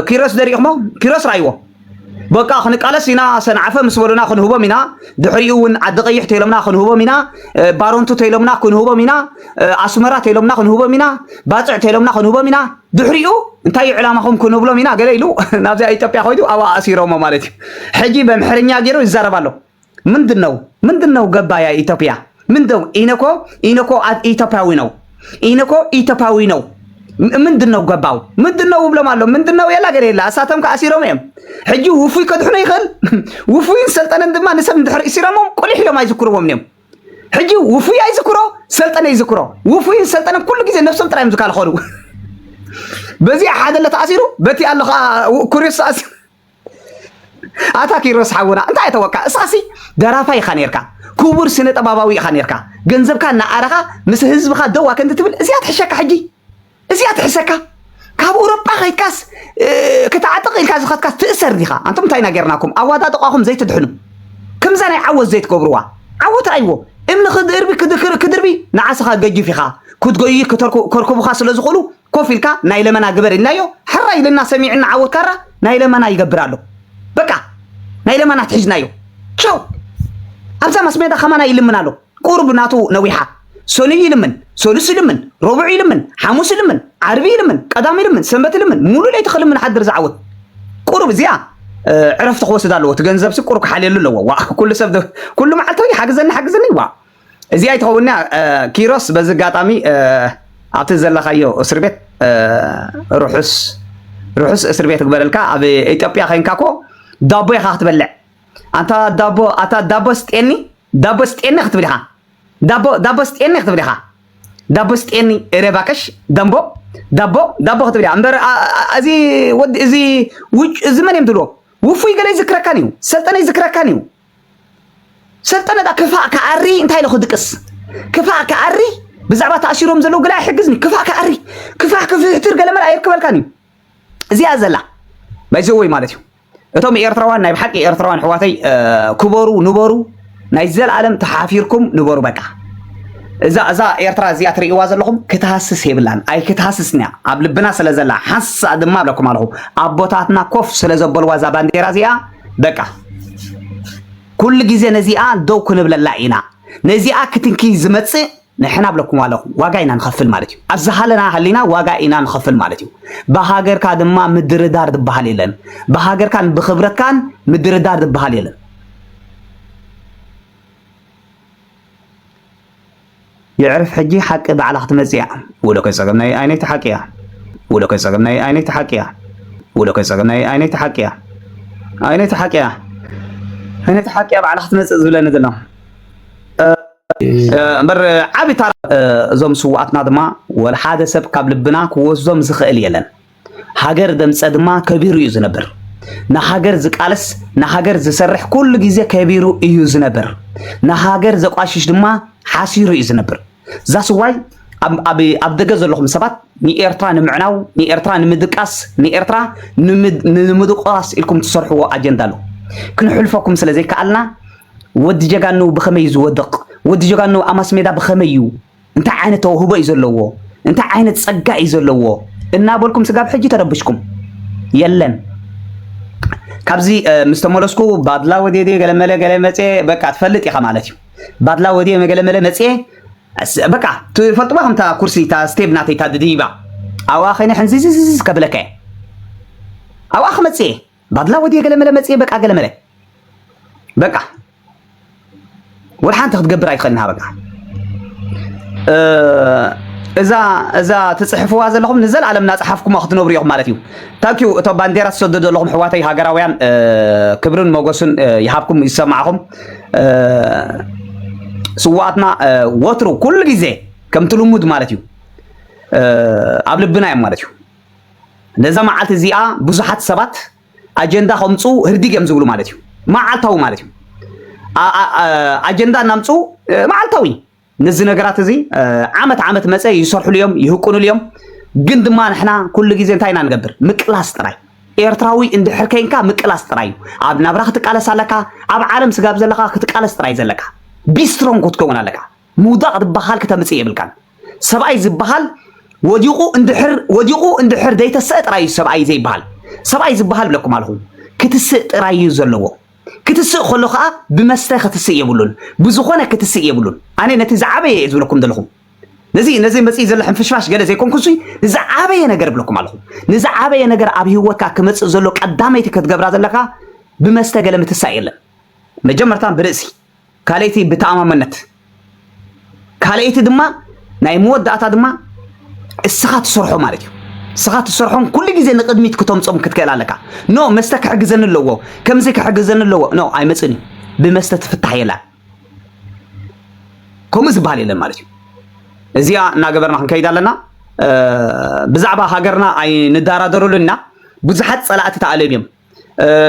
كيروس دريقمو كيروس رايو بقى خنقالس هنا سنعفه مسولنا خنهبو منا دحريون عد قيح تيلمنا خنهبو منا بارونتو تيلمنا خنهبو منا اسمرا تيلمنا خنهبو منا باصع تيلمنا خنهبو منا دحريو انتي علامكم كنبلو منا قاليلو نابزا ايثيوبيا خويدو اوا اسيروم مالتي حجي بمحرنيا غيرو يزربالو ምንድነው ገባ ያ ኢትዮጵያ ምንድነው ኢነኮ ኢትዮጵያዊ ነው ኢነኮ ኢትዮጵያዊ ነው ምንድነው ገባው ምንድነው ብለማለው ምንድነው ያላ ገሬላ አሳተም ከአሲሮም ሕጂ ውፉይ ከድሕነ ይኸል ውፉይን ሰልጠነን ድማ ንሰብ ድሕር ኢሲሮም ቆሊሕ ሎም አይዝክሩዎም ነም ሕጂ ውፉይ አይዝክሮ ሰልጠነ ይዝክሮ ውፉይን ሰልጠነን ኩሉ ግዜ ነፍሶም ጥራይም ዝካል ኾኑ በዚህ ሓደለ ተአሲሩ በቲ አለኻ ኩሪስ አሲሩ አታኪሮስ ሓውና እንታይ ተወካ እሳሲ ደራፋይ ኻኔርካ ኩቡር ስነ ጠባባዊ ኻኔርካ ገንዘብካ ናአረኻ ምስ ህዝብካ ደዋ ከንት ትብል እዚያ ትሕሸካ ሕጂ እዚያ ትሕሰካ ካብ አውሮፓ ኸይካስ ከተዓጥቕ ኢልካ ዝኸትካስ ትእሰር ዲኻ አንተም እንታይ ነገርናኩም አዋዳ ጠቋኹም ዘይትድሕኑ ከምዛ ናይ ዓወት ዘይትገብርዋ ዓወት አይዎ እምኒ ክድርቢ ንዓስኻ ገጅፍ ኢኻ ክትጎይ ከርኩቡኻ ስለዝኽእሉ ኮፍ ኢልካ ናይ ለመና ግበር ኢልናዮ ሕራ ኢልና ሰሚዕና ዓወት ካራ ናይ ለመና ይገብራሉ በቃ ናይ ለመና ትሕዝናዮ ቻው አብዛ መስሜዳ ኸማና ይልምናሉ ቁርብ ናቱ ነዊሓ ሶኒ ይልምን ሶሉስ ይልምን ረቡዕ ይልምን ሐሙስ ይልምን ዓርቢ ይልምን ቀዳሚ ይልምን ሰንበት ይልምን ሙሉ ላይ ተኸልምን ሓድር ዝዓወት ቁርብ እዚያ ዕረፍቲ ክወስድ ኣለዎ ትገንዘብ ሲ ቁርብ ክሓልየሉ ኣለዎ ዋ ኩሉ ሰብ ኩሉ መዓልታዊ ሓግዘኒ ዋ እዚያ ይተኸውና ኪሮስ በዚ አጋጣሚ ኣብቲ ዘለኻዮ እስር ቤት ርሑስ እስር ቤት ክበለልካ ኣብ ኢትዮጵያ ኸይንካኮ ዳቦ ኢኻ ክትበልዕ ኣታ ዳቦ ስጤኒ ክትብል ኢኻ ዳቦ ስጤኒ ክትብል ኢኻ ዳቦ ስጤኒ ረባከሽ ዳቦ ክትብል ኢኻ እምበር እዚ ወዲ እዚ ውጭ እዚ መን እዮም ትብሎ ውፉይ ገለ ይዝክረካን እዩ ሰልጠነ ይዝክረካን እዩ ሰልጠነ ዳ ክፋእ ከዓሪ እንታይ ኢሉ ክድቅስ ክፋእ ከዓሪ ብዛዕባ ተኣሲሮም ዘለዉ ገለ ኣይሕግዝኒ ክፋእ ከዓሪ ክፋእ ክፍትር ገለ መላ ኣይርከበልካን እዩ እዚኣ ዘላ ባይዘወይ ማለት እዩ እቶም ኤርትራዋን ናይ ብሓቂ ኤርትራዋን ሕዋተይ ክበሩ ንበሩ ናይ ዘለዓለም ተሓፊርኩም ንበሩ በቃ እዛ ኤርትራ እዚኣ ትርእይዋ ዘለኹም ክትሃስስ የብላን ኣይ ክትሃስስንያ ኣብ ልብና ስለ ዘላ ሓንሳ ድማ ኣለኩም ኣለኹ ኣቦታትና ኮፍ ስለ ዘበልዋ እዛ ባንዴራ እዚኣ በቃ ኩሉ ግዜ ነዚኣ ደው ክንብለላ ኢና ነዚኣ ክትንኪ ዝመፅእ ንሕና ብለኩም ኣለኹ ዋጋ ኢና ንኸፍል ማለት እዩ ኣብ ዝሃለና ሃሊና ዋጋ ኢና ንኸፍል ማለት እዩ ብሃገርካ ድማ ምድርዳር ትበሃል የለን ብሃገርካን ብኽብረትካን ምድርዳር ትበሃል የለን يعرف حجي حق بعلى ختمزيا ولو كيسقمنا عيني تحقيا ولو كيسقمنا عيني تحقيا ولو كيسقمنا عيني تحقيا عيني تحقيا بعلى ختمز زبلنا دلنا مر عبي ترى زوم سواتنا دما ولا حدا سب قبل بنا كوزوم زخيل يلن هاجر دمص دما كبير يزنبر نا هاجر زقالس نا هاجر زسرح كل غيزه كبير يزنبر نا هاجر زقاشش دما حاسير يزنبر زاس واي اب دغ زلخم سبات ني ኤርትራ ንምዕናው ኒ ኤርትራ ንምድቃስ ኒ ኤርትራ ንምድቃስ ኢልኩም ትሰርሕዎ አጀንዳ አሎ ክንሕልፈኩም ስለዘይ ከአልና ወዲ ጀጋኑ በኸመይ ዝወድቕ ወዲ ጀጋኑ አማስ ሜዳ በኸመይ እንታይ ዓይነት ተውህቦ ይዘለዎ እንታይ ዓይነት ጸጋ ይዘለዎ እና በልኩም ስጋብ ሕጂ ተረብሽኩም የለን ካብዚ ምስተመለስኩ ባድላ ወዲዲ ገለመለ ገለመጼ በቃ ትፈልጥ ኢኻ ማለት እዩ ባድላ ወዲ መገለመለ መጼ በቃ ትፈልጥዋ ከምታ ኩርሲ ታ ስቴብ ናተይ ታ ድዲባ ኣዋኸነ ሕንዚዝ ከብለከ ኣዋኸ መጼ ባድላ ወዲ ገለመለ መጼ በቃ ገለመለ በቃ ወልሓንቲ ክትገብር ኣይኽእልንሃ በቃ እዛ ትጽሕፍዋ ዘለኹም ንዘለዓለም እናፅሓፍኩማ ክትነብሩ ኢኹም ማለት እዩ ታንኪዩ እቶም ባንዴራ ትሰደዱ ዘለኹም ሕዋተይ ሃገራውያን ክብርን ሞገሱን ይሃብኩም ይሰማዓኹም سواتنا وترو كل جزء كم تلمود مالتيو قبل بنا مالتيو نزا معلت زيا بزحات سبات أجندة خمسو هردي جم زولو مالتيو ما علتاو مالتيو أجندة نمسو ما علتاوي نزنا قرات زي عامت مسا يصرحوا اليوم يهكونوا اليوم جند ما نحنا كل جزء تاينا نقدر مكلاس تراي إيرتراوي عند حركينكا مكلاس تراي عب نبرخ تقالس علىكا عب عالم سجاب زلكا تقالس تراي زلكا بيسترون كتكون عليك موضع بحال كتمسيه بالكان سبعي زبحال ወዲቁ እንድሕር ዘይተስእ ጥራይ ሰብኣይ ዘይበሃል ሰብኣይ ዝበሃል ብለኩም ኣለኹ ክትስእ ጥራይ ዘለዎ ክትስእ ከሎ ከዓ ብመስተ ክትስእ የብሉን ብዝኾነ ክትስእ የብሉን ኣነ ነቲ ዝዓበየ ዝብለኩም ዘለኹ ነዚ መፅኢ ዘሎ ሕንፍሽፋሽ ገለ ዘይኮንኩስ ዝዓበየ ነገር ብለኩም ኣለኹ ንዝዓበየ ነገር ኣብ ህይወትካ ክመፅእ ዘሎ ቀዳመይቲ ክትገብራ ዘለካ ብመስተ ገለ ምትሳእ የለን መጀመርታ ብርእሲ ካልእቲ ብተኣማመነት ካልእቲ ድማ ናይ መወዳእታ ድማ እስኻ ትሰርሖ ማለት እዩ እስኻ ትሰርሖም ኩሉ ግዜ ንቅድሚት ክተምፆም ክትክእል ኣለካ ኖ መስተ ክሕግዘኒ ኣለዎ ከምዚ ክሕግዘኒ ኣለዎ ኖ ኣይመፅን ብመስተ ትፍታሕ የላ ከምኡ ዝበሃል የለን ማለት እዩ እዚኣ እናገበርና ክንከይድ ኣለና ብዛዕባ ሃገርና ኣይንደራደሩልና ብዙሓት ፀላእቲ ተኣልዮም እዮም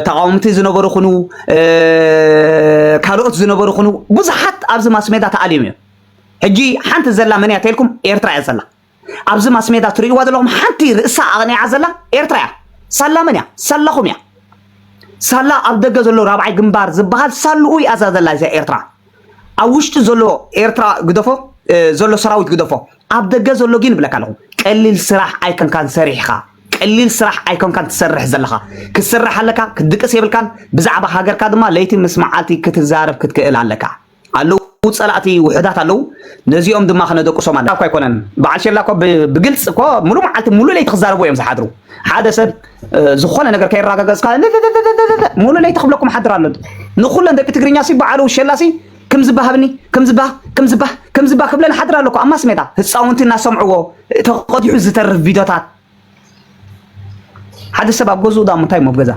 ተቃውምቲ ዝነበሩ ኩኑ ካልኦት ዝነበሩ ኩኑ ብዙሓት ኣብዚ ማስሜዳ ተኣልዮም እዮም ሕጂ ሓንቲ ዘላ መን እያ ተልኩም ኤርትራ እያ ዘላ ኣብዚ ማስሜዳ ትርእይዋ ዘለኹም ሓንቲ ርእሳ ኣቕኒዓ ዘላ ኤርትራ እያ ሳላ መን እያ ሳላኹም እያ ሳላ ኣብ ደገ ዘሎ ራብዓይ ግንባር ዝበሃል ሳልኡ እያ ዘላ እዚኣ ኤርትራ ኣብ ውሽጢ ዘሎ ኤርትራ ግደፎ ዘሎ ሰራዊት ግደፎ ኣብ ደገ ዘሎ ግን ብለካ ኣለኹ ቀሊል ስራሕ ኣይኮንካን ሰሪሕኻ ቀሊል ስራሕ ኣይኮንካን ትሰርሕ ዘለኻ ክስራሕ ኣለካ ክድቅስ የብልካን ብዛዕባ ሃገርካ ድማ ለይቲ ምስ መዓልቲ ክትዛረብ ክትክእል ኣለካ ኣለው ፀላእቲ ውሕዳት ኣለው ነዚኦም ድማ ክነደቁሶም ኣለና ኣይኮነን በዓል ሸላ እኮ ብግልፅ እኮ ሙሉ መዓልቲ ሙሉ ለይቲ ክዛረቡ እዮም ዝሓድሩ ሓደ ሰብ ዝኾነ ነገር ከይረጋገፅካ ሙሉ ለይቲ ክብለኩም ሓድር ኣሎ ንኩለን ደቂ ትግርኛ ሲ በዓሉ ሸላ ሲ ከም ዝባሃብኒ ከም ዝባህ ክብለን ሓድር ኣለኩ ኣብ ማስሜዳ ህፃውንቲ እናሰምዕዎ ተቐዲሑ ዝተርፍ ቪድዮታት ሓደ ሰብ ኣብ ገዝኡ ዳ ምንታይ ሞ ገዛ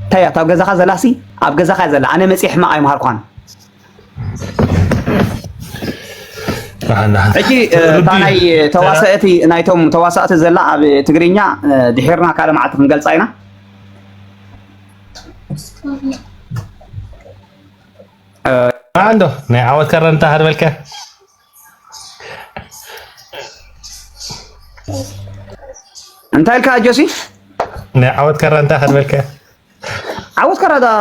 እንታይ ኣብ ገዛኻ ዘላሲ ኣብ ገዛኻ ዘላ ኣነ መፂ ሕማቕ ኣይምሃርኳን ሕጂ እታ ናይ ተዋሳእቲ ናይቶም ተዋሳእቲ ዘላ ኣብ ትግርኛ ድሒርና ካለ መዓልቲ ክንገልፃ ኢና عنده نعود كرنتا هذا بالك انت لك جوسي نعود كرنتا هذا بالك عود كردا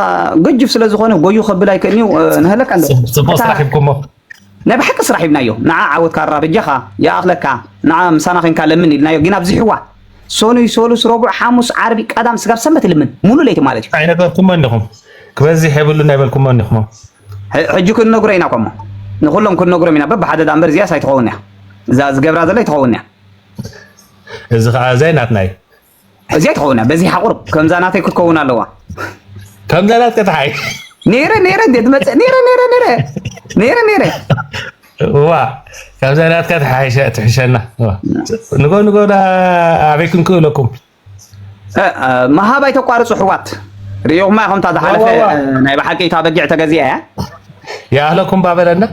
قجف سلا زخونه غيو خبلاي كنيو نهلك عنده صبو صاحبكم لا بحق صاحبنا يو نع عود كرا بجخا يا اخلك نعم سنخين كلمني لنا يو جناب زحوا سوني سولوس ربع حاموس عربي قدام سقف سمت لمن مولو ليت مالتي عينكم منكم كبزي يحبلنا يبلكم منكم ሕጂ ክንነግሮ ኢና ኮሞ ንኩሎም ክንነግሮ ኢና በብሓደ ዳንበር እዚኣ ሳይትኸውን እያ እዛ ዝገብራ ዘላ ይትኸውን እያ እዚ ከዓ ዘይናትና እዩ እዚኣ ይትኸውን እያ በዚ ሓቁር ከምዛ ናተይ ክትከውን ኣለዋ ከምዛ ናት ከተሓይ ነይረ እንዴት መፅእ ነይረ ዋ ከምዛ ናት ከተሓይሸ ትሕሸና ንጎ ኣበይኩም ክእለኩም መሃባይ ተቋርፁ ሕዋት ሪኦማ ከምታ ዝሓለፈ ናይ ብሓቂ እታ በጊዕ ተገዚአ እያ يا بابلنا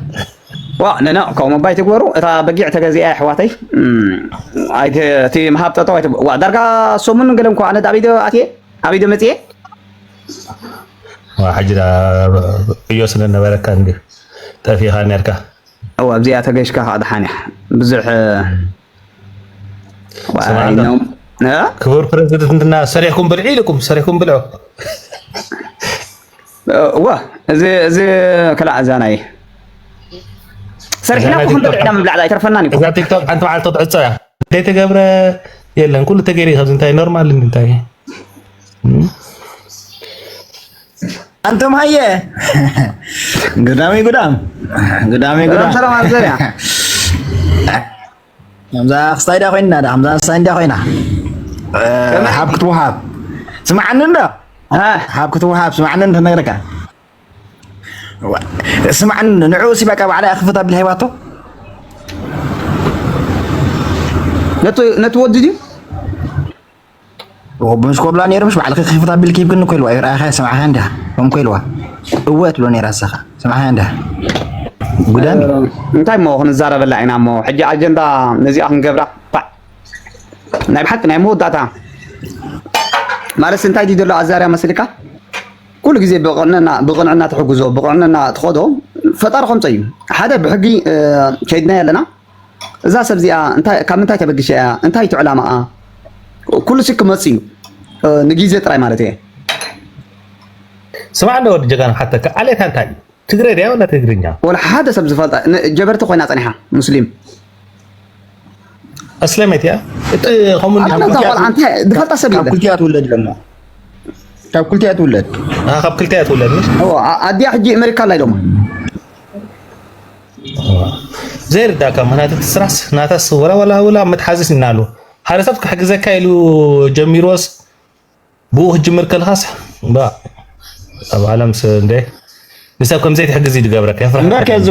لا كوم باي تقولوا تا بقيع تجزئة حواتي تي مهاب تطوعت ودرجة سومن قلهم كو أنا أبيدو متى وحجرا يوصل لنا بركان دي تفي خانيركا أو أبزي أتجيش كهذا حانح بزح وإنهم كبر بريزيدنت الناس سريعكم بالعيلكم سريعكم بالعو واه زي كلا زاناي سرحنا كون دبعنا من بعد يترفناني اذا تيك توك انت معل تطعصا ديت قبره يلا كل تغيري خذ انت نورمال انت انتم هيا قدامي سلام عليكم حمزه خصايدا خوينا حمزه خصايدا خوينا حابك توهاب سمعنا انت حابك توهاب سمعنا انت نغرك سمعنا نعوسي بقى على اخفضها بالهيواتو نتوددي وبمش قبل اني رمش بعد خفضها بالكيف كنو كيلوا اي راخه سمعها عندها هم كيلوا قوات لو ني راسخه سمعها عندها قدامي انتي مو نزارب لعينا مو حجي اجندا نزي اخن قبره ناي بحق ناي مو داتا مارس انتي دي دلو ازاريا مسلكا كل جزء بقنعنا تحجزه بقنعنا تخوضه فطرهم طيب هذا بحقي كيدنا لنا إذا سبزيا أنت كم أنت تبغى شيء أنت يتعلم كل شيء كمسيو نجيزة تراي مالتي سمعنا ورد جانا حتى عليه كان تاني تقدر يا ولا تقدرني ولا هذا سبز فلتا جبرت خوينا تانيها مسلم اسلمت يا هم انت دخلت سبيل كل تيات ولد لما كل تيات ولد خب كل تيات ولد مش هو ادي حجي امريكا لا دوم زير دا كمان تسرس ناتس ولا متحازس نالو حارسك حق زكا يلو جميروس بوه جمر كلخاس با اب عالم سنده نساب كم زيت حق زيد قبرك يا فرح مركز